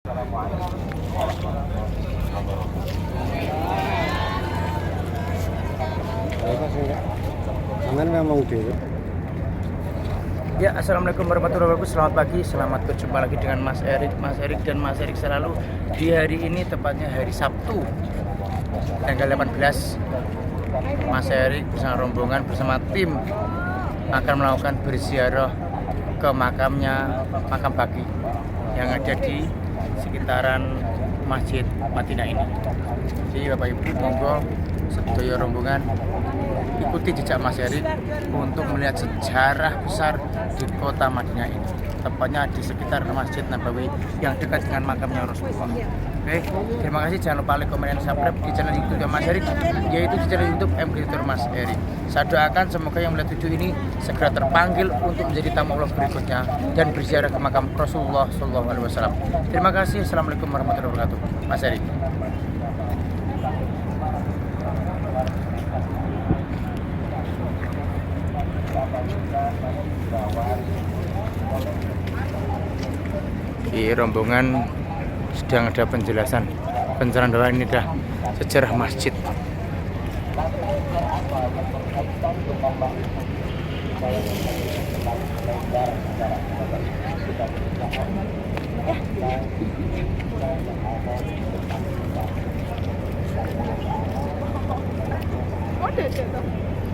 Ya, assalamualaikum warahmatullahi wabarakatuh. Selamat pagi, selamat berjumpa lagi dengan Mas Erik dan Mas Erik selalu di hari ini, tepatnya hari Sabtu tanggal 18. Mas Erik bersama rombongan bersama tim akan melakukan berziarah ke makam Baqi yang ada di sekitaran Masjid Madinah ini. Jadi Bapak Ibu, monggo sedaya rombongan ikuti jejak Mas Erik untuk melihat sejarah besar di kota Madinah ini, tepatnya di sekitar Masjid Nabawi yang dekat dengan makamnya Rasulullah. Oke, terima kasih. Jangan lupa like, komen, dan subscribe di channel YouTube Mas Erik, yaitu di channel YouTube MKTutor Mas Erik. Saya doakan semoga yang melihat video ini segera terpanggil untuk menjadi tamu Allah berikutnya dan berziarah ke makam Rasulullah SAW. Terima kasih. Assalamualaikum warahmatullahi wabarakatuh. Mas Erik. Di rombongan sedang ada pencerahan bahwa ini adalah sejarah masjid.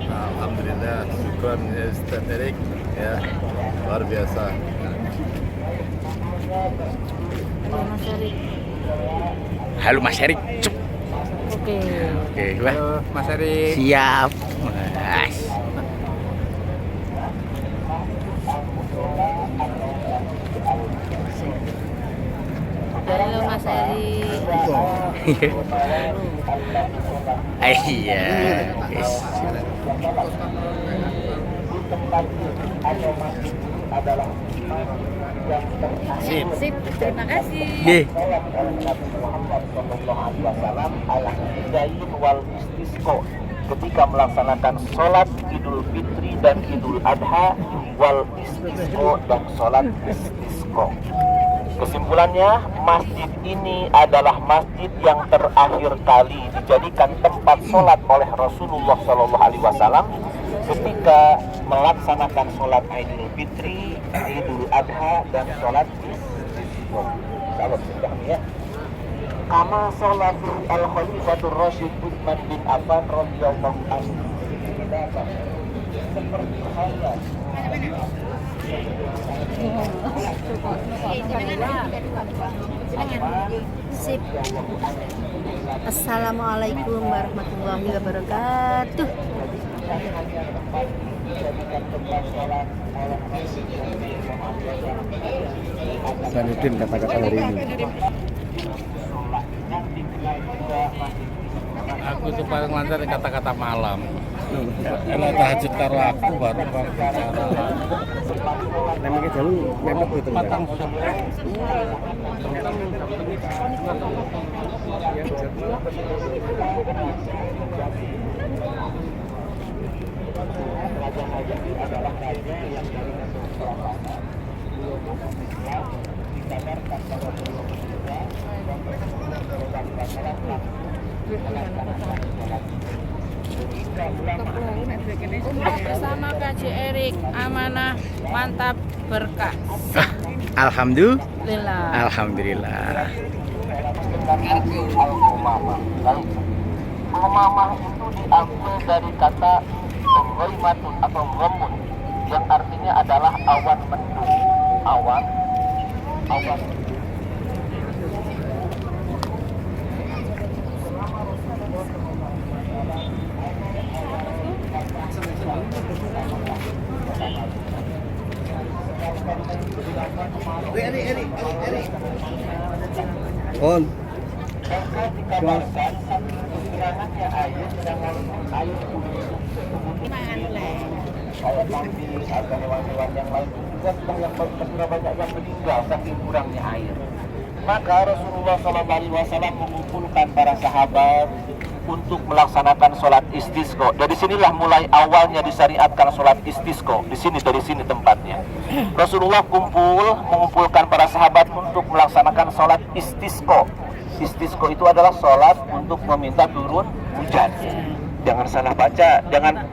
Alhamdulillah, syukur Ustaz Erik, ya luar biasa. Halo Mas Erik. Oke. Halo Mas Erik. Siap. Mas. Halo Mas Erik. Iya. Guys. Sip, terima kasih. Nggih. Ketika melaksanakan sholat Idul Fitri dan Idul Adha wal istisqo dan sholat istisqo. Kesimpulannya, masjid ini adalah masjid yang terakhir kali dijadikan tempat sholat oleh Rasulullah SAW ketika melaksanakan sholat Idul Fitri, Idul Adha dan sholat istisqo. Kalau sudah ya. Kama sholat al-Khalifatul Rasyid Utsman bin Affan radhiyallahu anhu. Seperti halnya Sip. Assalamualaikum warahmatullahi wabarakatuh. Sanudin kata-kata hari ini. Aku tuh paling lancar kata-kata malam. Kalau tahajud karo aku baru bicara. Namanya jauh mepet gitu. Patang Umroh bersama KJ Erik, amanah, mantap, berkah. Alhamdulillah. Al-Umamah itu diambil dari kata ghaimatun atau ghamun yang artinya adalah awan mendung. Awan. On. Saya kambing atau hewan-hewan yang lain juga sudah banyak yang meninggal saking kurangnya air. Maka Rasulullah SAW mengumpulkan para sahabat untuk melaksanakan sholat istisqa. Dari sinilah mulai awalnya disyariatkan sholat istisqa. Dari sini tempatnya. Rasulullah mengumpulkan para sahabat untuk melaksanakan sholat istisqa. Istisqa itu adalah sholat untuk meminta turun hujan. Jangan salah baca,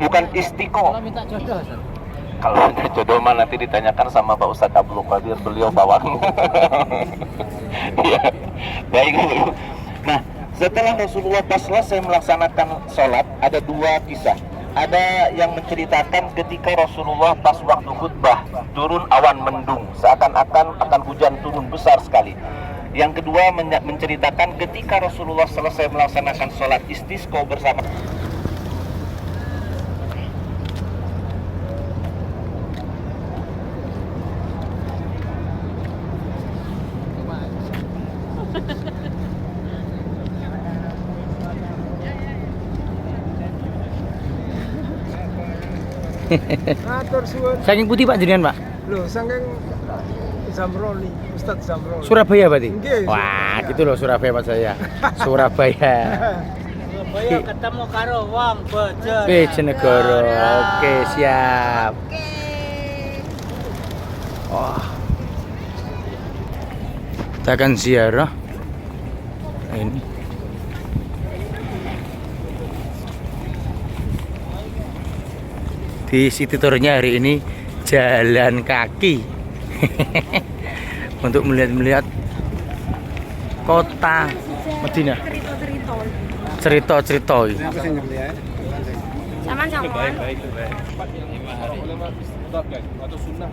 bukan istiqo. Kalau minta jodoh mah nanti ditanyakan sama Pak Ustadz Abdul Qadir, beliau bawang. Ya, baik. Nah, setelah Rasulullah pas selesai melaksanakan sholat, ada dua kisah. Ada yang menceritakan ketika Rasulullah pas waktu khutbah turun awan mendung, seakan-akan akan hujan turun besar sekali. Yang kedua menceritakan ketika Rasulullah selesai melaksanakan sholat istisqa bersama. Matur suwun. Saking putih Pak jenengan Pak? Lho, saking Zamroni, Ustadz Zamroni. Surabaya berarti? Nggih. Wah, gitu loh Surabaya Pak saya. Surabaya. Surabaya ketemu karo wong Bojonegoro. Bojonegoro. Oke, siap. Wah. Kita akan ziarah. Nah, ini. Di city tournya hari ini jalan kaki untuk melihat kota Madinah. Cerita-cerita. Sama-sama. Atau sunnah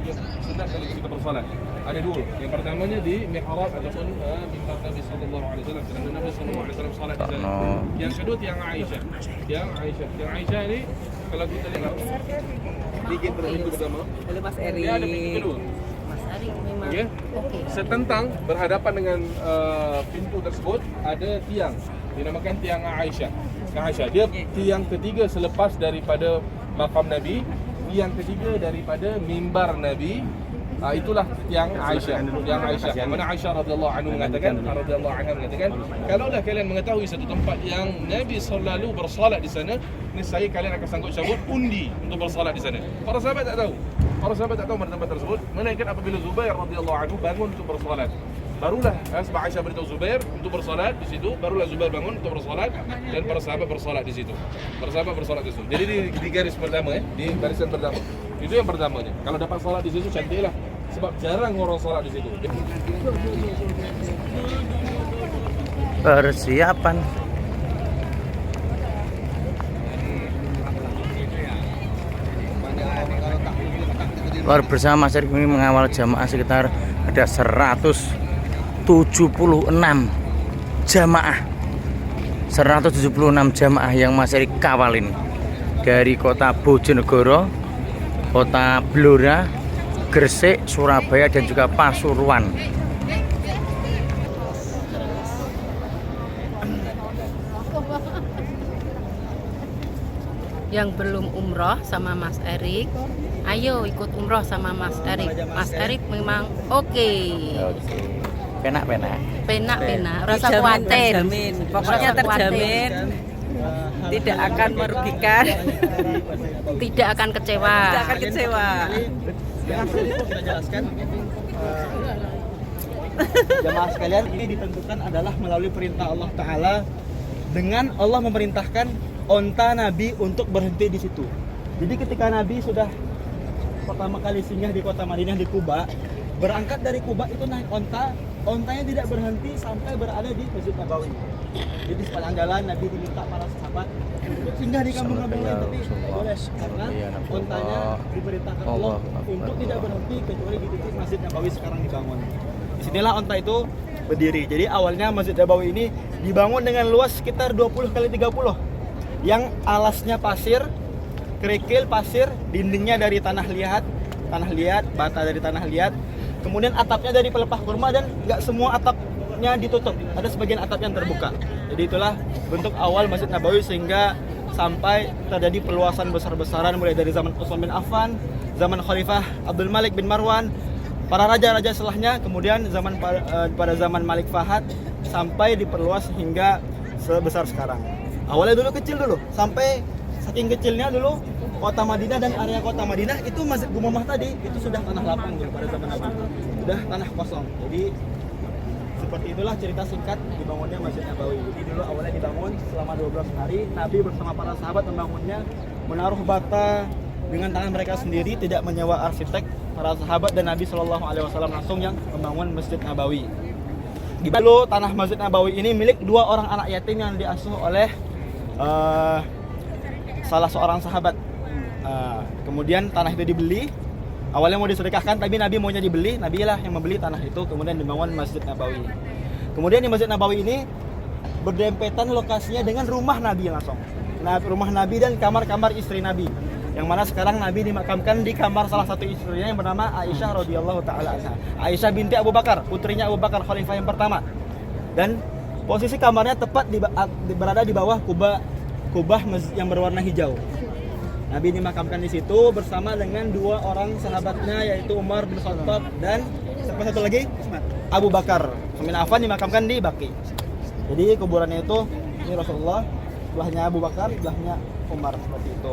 kalau kita bersolat. Ada dua. Yang pertamanya di mihrab ataupun mimbar Nabi sallallahu alaihi wasallam. Karena Nabi sallallahu alaihi wasallam salat di sana. Yang kedua tiang Aisyah. Tiang Aisyah ini kalau kita lihat bikin pintu pertama. Lalu Mas Eri. Dia ada pintu kedua. Mas Ari memang. Okay. Setentang berhadapan dengan pintu tersebut ada tiang dinamakan tiang Aisyah. Dia tiang ketiga selepas daripada makam Nabi, tiang ketiga daripada mimbar Nabi. Itulah tiang Aisyah. Tiang Aisyah. Mana Aisyah radhiyallahu anha mengatakan, kalaulah kalian mengetahui satu tempat yang Nabi selalu bersolat di sana, niscaya kalian akan sanggup cabut undi untuk bersolat di sana. Para sahabat tak tahu. Mana tempat tersebut. Melainkan apabila Zubair radhiyallahu anhu bangun untuk bersolat. Barulah sebab Aisyah beritahu Zubair untuk bersolat di situ, barulah Zubair bangun untuk bersolat dan para sahabat bersolat di situ. Jadi di garis pertama di barisan pertama. Itu yang pertamanya. Kalau dapat solat di situ cantiklah. Sebab jarang orang solat di situ. Persiapan. Luar bersama Mas Erik ini mengawal jamaah sekitar ada 176 jamaah. 176 jamaah yang Mas Erik kawalin dari kota Bojonegoro, kota Blora, Gresik, Surabaya dan juga Pasuruan. Yang belum umroh sama Mas Erik, ayo ikut umroh sama Mas Erik. Mas Erik memang oke. Penak. Rasa khawatir. Pokoknya terjamin. Tidak akan merugikan. Tidak akan kecewa. Yang kita jelaskan jamaah sekalian, ini ditentukan adalah melalui perintah Allah Ta'ala, dengan Allah memerintahkan onta Nabi untuk berhenti di situ. Jadi ketika Nabi sudah pertama kali singgah di kota Madinah di Kuba, berangkat dari Kuba itu naik ontanya tidak berhenti sampai berada di Masjid Nabawi. Jadi sepanjang jalan Nabi diminta para sahabat untuk singgah di kampung-kampung lain, tapi boleh karena ontanya diperintahkan Allah untuk tidak berhenti kecuali di titik Masjid Nabawi sekarang dibangun. Disinilah onta itu berdiri. Jadi awalnya Masjid Nabawi ini dibangun dengan luas sekitar 20 kali 30, yang alasnya pasir, kerikil pasir, dindingnya dari tanah liat, bata dari tanah liat, kemudian atapnya dari pelepah kurma, dan nggak semua atapnya ditutup, ada sebagian atap yang terbuka. Jadi itulah bentuk awal Masjid Nabawi sehingga sampai terjadi perluasan besar-besaran mulai dari zaman Utsman bin Affan, zaman Khalifah Abdul Malik bin Marwan, para raja-raja setelahnya, kemudian pada zaman Malik Fahad sampai diperluas hingga sebesar sekarang. Awalnya dulu kecil dulu, sampai saking kecilnya dulu kota Madinah dan area kota Madinah itu Masjid Gumamah tadi itu sudah tanah lapang dulu pada zaman Nabi. Sudah tanah kosong. Jadi seperti itulah cerita singkat dibangunnya Masjid Nabawi. Jadi dulu awalnya dibangun selama 12 hari, Nabi bersama para sahabat membangunnya, menaruh bata dengan tangan mereka sendiri, tidak menyewa arsitek. Para sahabat dan Nabi SAW langsung yang membangun Masjid Nabawi. Dulu tanah Masjid Nabawi ini milik 2 orang anak yatim yang diasuh oleh salah seorang sahabat. Kemudian tanah itu dibeli. Awalnya mau disedekahkan, tapi Nabi maunya dibeli. Nabi lah yang membeli tanah itu, kemudian dibangun Masjid Nabawi. Kemudian di Masjid Nabawi ini berdempetan lokasinya dengan rumah Nabi langsung. Nah, rumah Nabi dan kamar-kamar istri Nabi. Yang mana sekarang Nabi dimakamkan di kamar salah satu istrinya yang bernama Aisyah radhiyallahu taala anha. Aisyah binti Abu Bakar, putrinya Abu Bakar khalifah yang pertama. Dan posisi kamarnya tepat berada di bawah kubah yang berwarna hijau. Nabi dimakamkan di situ bersama dengan 2 orang sahabatnya, yaitu Umar bin Khattab dan siapa satu lagi? Abu Bakar. Utsman bin Affan dimakamkan di Baqi. Jadi kuburannya itu ini Rasulullah, sebelahnya Abu Bakar, sebelahnya Umar, seperti itu.